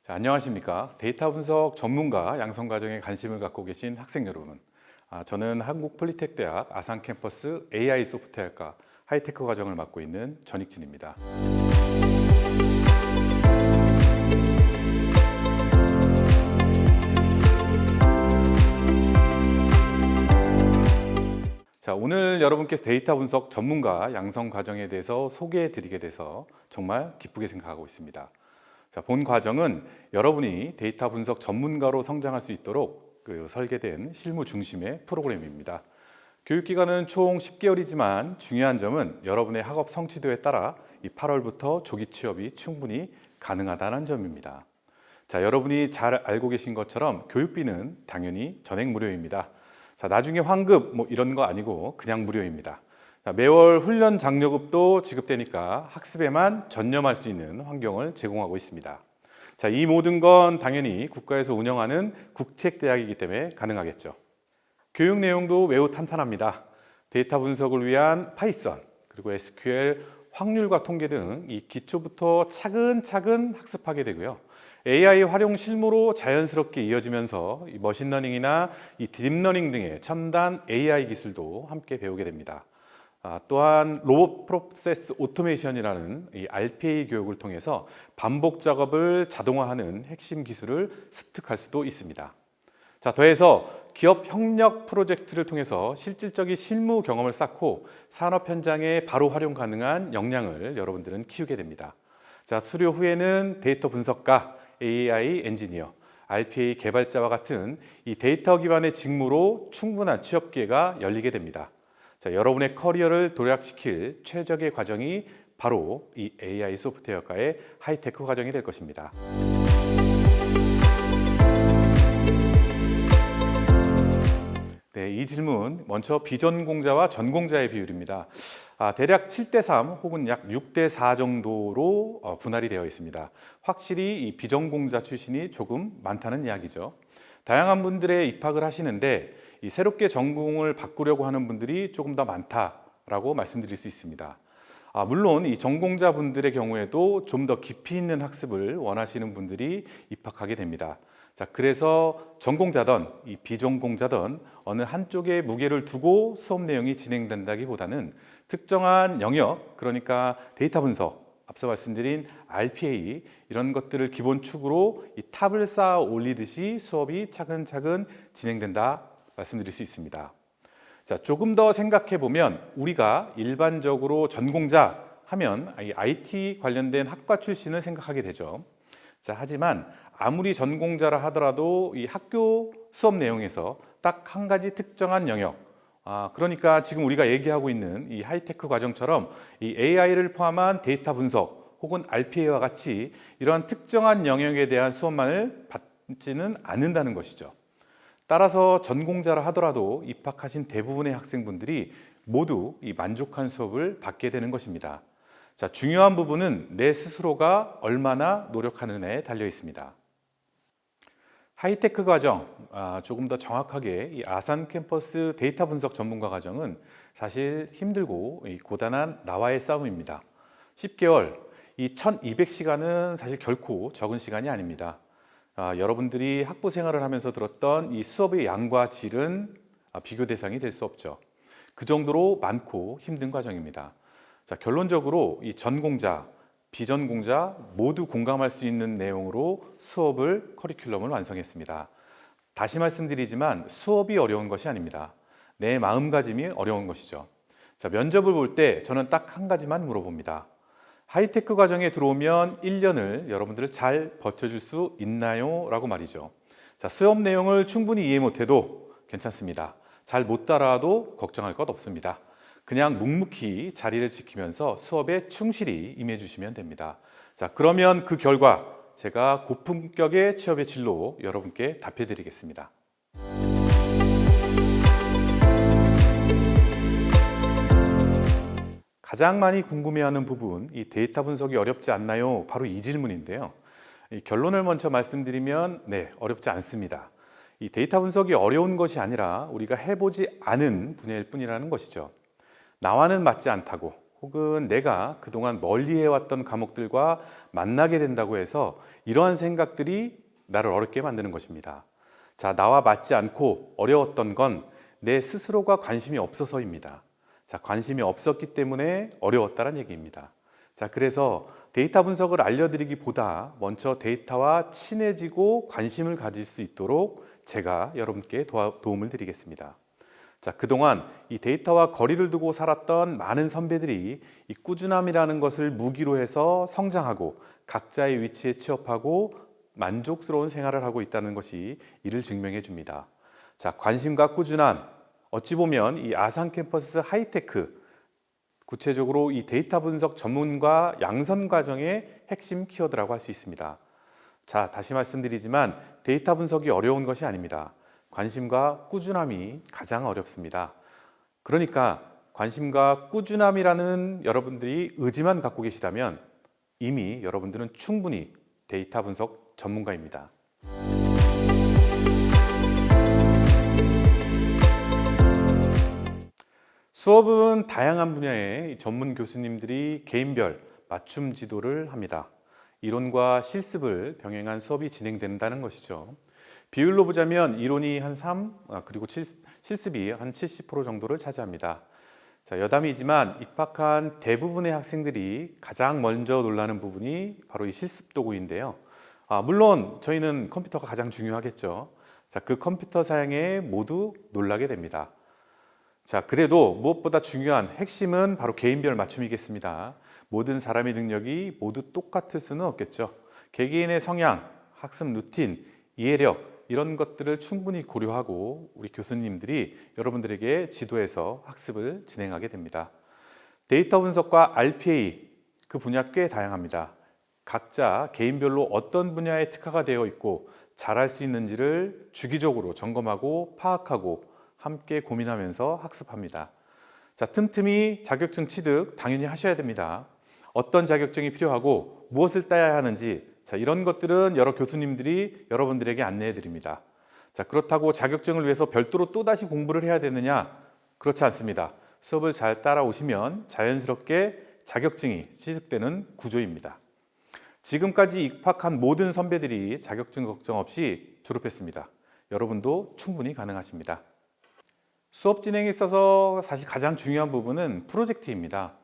자, 안녕하십니까. 데이터 분석 전문가 양성과정에 관심을 갖고 계신 학생 여러분. 저는 한국폴리텍대학 아산캠퍼스 AI 소프트웨어과 하이테크 과정을 맡고 있는 전익진입니다. 자, 오늘 여러분께서 데이터 분석 전문가 양성 과정에 대해서 소개해 드리게 돼서 정말 기쁘게 생각하고 있습니다. 자, 본 과정은 여러분이 데이터 분석 전문가로 성장할 수 있도록 설계된 실무 중심의 프로그램입니다. 교육기간은 총 10개월이지만 중요한 점은 여러분의 학업 성취도에 따라 이 8월부터 조기 취업이 충분히 가능하다는 점입니다. 자, 여러분이 잘 알고 계신 것처럼 교육비는 당연히 전액 무료입니다. 자, 나중에 환급 이런 거 아니고 그냥 무료입니다. 자, 매월 훈련 장려급도 지급되니까 학습에만 전념할 수 있는 환경을 제공하고 있습니다. 자, 이 모든 건 당연히 국가에서 운영하는 국책대학이기 때문에 가능하겠죠. 교육 내용도 매우 탄탄합니다. 데이터 분석을 위한 파이썬, 그리고 SQL, 확률과 통계 등 이 기초부터 차근차근 학습하게 되고요. AI 활용 실무로 자연스럽게 이어지면서 이 머신러닝이나 이 딥러닝 등의 첨단 AI 기술도 함께 배우게 됩니다. 또한 로봇 프로세스 오토메이션이라는 이 RPA 교육을 통해서 반복 작업을 자동화하는 핵심 기술을 습득할 수도 있습니다. 자, 더해서 기업 협력 프로젝트를 통해서 실질적인 실무 경험을 쌓고 산업 현장에 바로 활용 가능한 역량을 여러분들은 키우게 됩니다. 자, 수료 후에는 데이터 분석가, AI 엔지니어, RPA 개발자와 같은 이 데이터 기반의 직무로 충분한 취업 기회가 열리게 됩니다. 자, 여러분의 커리어를 도약시킬 최적의 과정이 바로 이 AI 소프트웨어과의 하이테크 과정이 될 것입니다. 네, 이 질문 먼저 비전공자와 전공자의 비율입니다. 대략 7대3 혹은 약 6대4 정도로 분할이 되어 있습니다. 확실히 이 비전공자 출신이 조금 많다는 이야기죠. 다양한 분들의 입학을 하시는데 이 새롭게 전공을 바꾸려고 하는 분들이 조금 더 많다라고 말씀드릴 수 있습니다. 물론 이 전공자분들의 경우에도 좀 더 깊이 있는 학습을 원하시는 분들이 입학하게 됩니다. 자, 그래서 전공자든 이 비전공자든 어느 한쪽에 무게를 두고 수업 내용이 진행된다기보다는 특정한 영역, 그러니까 데이터 분석, 앞서 말씀드린 RPA 이런 것들을 기본 축으로 이 탑을 쌓아 올리듯이 수업이 차근차근 진행된다 말씀드릴 수 있습니다. 자, 조금 더 생각해 보면 우리가 일반적으로 전공자 하면 이 IT 관련된 학과 출신을 생각하게 되죠. 자, 하지만 아무리 전공자라 하더라도 이 학교 수업 내용에서 딱 한 가지 특정한 영역, 그러니까 지금 우리가 얘기하고 있는 이 하이테크 과정처럼 이 AI를 포함한 데이터 분석 혹은 RPA와 같이 이러한 특정한 영역에 대한 수업만을 받지는 않는다는 것이죠. 따라서 전공자라 하더라도 입학하신 대부분의 학생분들이 모두 이 만족한 수업을 받게 되는 것입니다. 자, 중요한 부분은 내 스스로가 얼마나 노력하느냐에 달려 있습니다. 하이테크 과정, 조금 더 정확하게 이 아산 캠퍼스 데이터 분석 전문가 과정은 사실 힘들고 고단한 나와의 싸움입니다. 10개월, 이 1200시간은 사실 결코 적은 시간이 아닙니다. 여러분들이 학부 생활을 하면서 들었던 이 수업의 양과 질은 비교 대상이 될 수 없죠. 그 정도로 많고 힘든 과정입니다. 자, 결론적으로 이 전공자, 비전공자 모두 공감할 수 있는 내용으로 수업을 커리큘럼을 완성했습니다. 다시 말씀드리지만 수업이 어려운 것이 아닙니다. 내 마음가짐이 어려운 것이죠. 자, 면접을 볼 때 저는 딱 한 가지만 물어봅니다. 하이테크 과정에 들어오면 1년을 여러분들 잘 버텨줄 수 있나요? 라고 말이죠. 자, 수업 내용을 충분히 이해 못해도 괜찮습니다. 잘 못 따라와도 걱정할 것 없습니다. 그냥 묵묵히 자리를 지키면서 수업에 충실히 임해 주시면 됩니다. 자, 그러면 그 결과 제가 고품격의 취업의 진로 여러분께 답해 드리겠습니다. 가장 많이 궁금해하는 부분, 이 데이터 분석이 어렵지 않나요? 바로 이 질문인데요. 이 결론을 먼저 말씀드리면 네, 어렵지 않습니다. 이 데이터 분석이 어려운 것이 아니라 우리가 해보지 않은 분야일 뿐이라는 것이죠. 나와는 맞지 않다고 혹은 내가 그동안 멀리 해왔던 과목들과 만나게 된다고 해서 이러한 생각들이 나를 어렵게 만드는 것입니다. 자, 나와 맞지 않고 어려웠던 건 내 스스로가 관심이 없어서입니다. 자, 관심이 없었기 때문에 어려웠다는 얘기입니다. 자, 그래서 데이터 분석을 알려드리기보다 먼저 데이터와 친해지고 관심을 가질 수 있도록 제가 여러분께 도움을 드리겠습니다. 자, 그동안 이 데이터와 거리를 두고 살았던 많은 선배들이 이 꾸준함이라는 것을 무기로 해서 성장하고 각자의 위치에 취업하고 만족스러운 생활을 하고 있다는 것이 이를 증명해 줍니다. 자, 관심과 꾸준함, 어찌 보면 이 아산 캠퍼스 하이테크, 구체적으로 이 데이터 분석 전문가 양성 과정의 핵심 키워드라고 할 수 있습니다. 자, 다시 말씀드리지만 데이터 분석이 어려운 것이 아닙니다. 관심과 꾸준함이 가장 어렵습니다. 그러니까 관심과 꾸준함이라는 여러분들이 의지만 갖고 계시다면 이미 여러분들은 충분히 데이터 분석 전문가입니다. 수업은 다양한 분야의 전문 교수님들이 개인별 맞춤 지도를 합니다. 이론과 실습을 병행한 수업이 진행된다는 것이죠. 비율로 보자면 이론이 한 3, 그리고 실습이 한 70% 정도를 차지합니다. 자, 여담이지만 입학한 대부분의 학생들이 가장 먼저 놀라는 부분이 바로 이 실습 도구인데요. 물론 저희는 컴퓨터가 가장 중요하겠죠. 자, 그 컴퓨터 사양에 모두 놀라게 됩니다. 자, 그래도 무엇보다 중요한 핵심은 바로 개인별 맞춤이겠습니다. 모든 사람의 능력이 모두 똑같을 수는 없겠죠. 개개인의 성향, 학습 루틴, 이해력 이런 것들을 충분히 고려하고 우리 교수님들이 여러분들에게 지도해서 학습을 진행하게 됩니다. 데이터 분석과 RPA 그 분야 꽤 다양합니다. 각자 개인별로 어떤 분야에 특화가 되어 있고 잘할 수 있는지를 주기적으로 점검하고 파악하고 함께 고민하면서 학습합니다. 자, 틈틈이 자격증 취득 당연히 하셔야 됩니다. 어떤 자격증이 필요하고 무엇을 따야 하는지 이런 것들은 여러 교수님들이 여러분들에게 안내해 드립니다. 자, 그렇다고 자격증을 위해서 별도로 또다시 공부를 해야 되느냐? 그렇지 않습니다. 수업을 잘 따라오시면 자연스럽게 자격증이 취득되는 구조입니다. 지금까지 입학한 모든 선배들이 자격증 걱정 없이 졸업했습니다. 여러분도 충분히 가능하십니다. 수업 진행에 있어서 사실 가장 중요한 부분은 프로젝트입니다.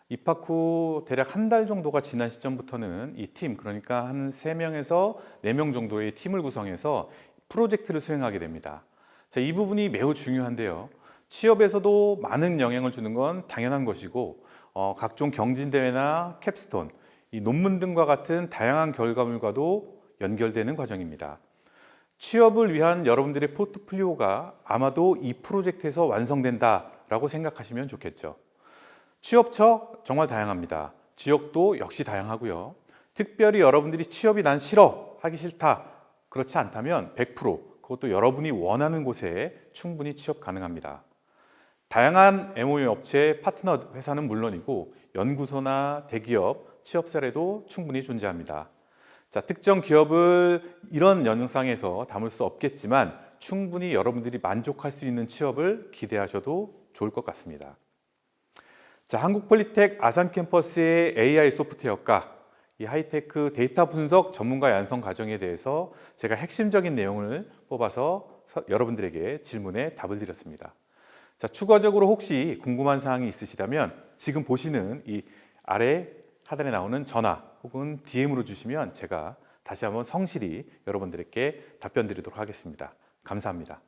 입학 후 대략 한 달 정도가 지난 시점부터는 이 팀, 그러니까 한 3명에서 4명 정도의 팀을 구성해서 프로젝트를 수행하게 됩니다. 자, 이 부분이 매우 중요한데요. 취업에서도 많은 영향을 주는 건 당연한 것이고 각종 경진대회나 캡스톤, 이 논문 등과 같은 다양한 결과물과도 연결되는 과정입니다. 취업을 위한 여러분들의 포트폴리오가 아마도 이 프로젝트에서 완성된다라고 생각하시면 좋겠죠. 취업처 정말 다양합니다. 지역도 역시 다양하고요. 특별히 여러분들이 취업이 난 싫어, 하기 싫다, 그렇지 않다면 100% 그것도 여러분이 원하는 곳에 충분히 취업 가능합니다. 다양한 MOU 업체 파트너 회사는 물론이고 연구소나 대기업 취업 사례도 충분히 존재합니다. 자, 특정 기업을 이런 영상에서 담을 수 없겠지만 충분히 여러분들이 만족할 수 있는 취업을 기대하셔도 좋을 것 같습니다. 자, 한국폴리텍 아산 캠퍼스의 AI 소프트웨어과 이 하이테크 데이터 분석 전문가 양성 과정에 대해서 제가 핵심적인 내용을 뽑아서 여러분들에게 질문에 답을 드렸습니다. 자, 추가적으로 혹시 궁금한 사항이 있으시다면 지금 보시는 이 아래 하단에 나오는 전화 혹은 DM으로 주시면 제가 다시 한번 성실히 여러분들께 답변 드리도록 하겠습니다. 감사합니다.